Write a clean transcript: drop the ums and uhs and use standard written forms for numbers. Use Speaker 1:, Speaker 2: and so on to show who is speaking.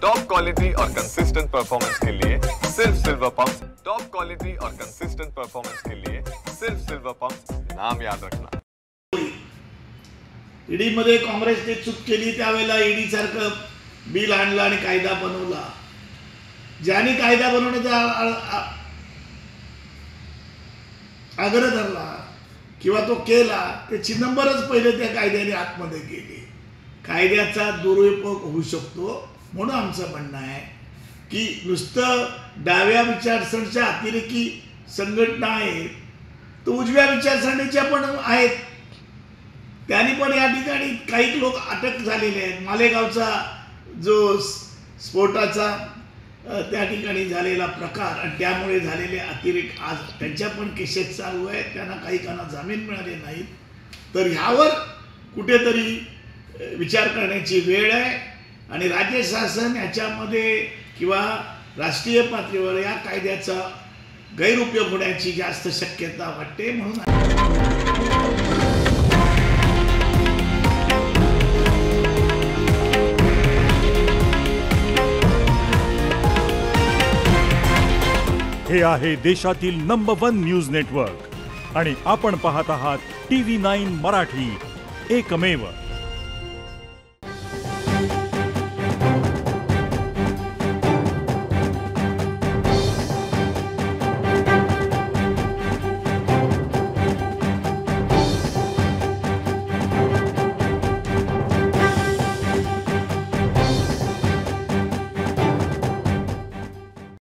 Speaker 1: Top quality और consistent performance के लिए सिर्फ सिल्वर पंप। टॉप क्वालिटी और कंसिस्टेंट परफॉर्मेंस के लिए सिर्फ सिल्वर पंप, नाम याद रखना।
Speaker 2: ईडी मध्ये काँग्रेसने चूक केली त्यावेळेला ईडी सारखं बिल आणलं आणि कायदा बनवला। ज्यांनी कायदा बनवण्याचा आग्रह धरला किंवा तो केला त्याची नंबरच पहिले त्या कायद्याने आतमध्ये गेली। कायद्याचा दुरुपयोग होऊ शकतो म्हणून आमचं म्हणणं आहे की नुसतं डाव्या विचारसरणीच्या अतिरेकी संघटना आहेत तर उजव्या विचारसरणीच्या पण आहेत। त्यांनी पण या ठिकाणी काही लोक अटक झालेले आहेत। मालेगावचा जो स्फोटाचा त्या ठिकाणी झालेला प्रकार आणि त्यामुळे झालेले अतिरेक आज त्यांच्या पण केसेस चालू आहेत। त्यांना काही काना जामीन मिळाले नाहीत। तर ह्यावर कुठेतरी विचार करण्याची वेळ आहे आणि राज्य शासन याच्यामध्ये किंवा राष्ट्रीय पातळीवर या कायद्याचा गैरउपयोग होण्याची जास्त शक्यता वाटते। म्हणून
Speaker 3: हे आहे देशातील नंबर 1 न्यूज नेटवर्क आणि आपण पाहत आहात TV9 मराठी, एकमेव।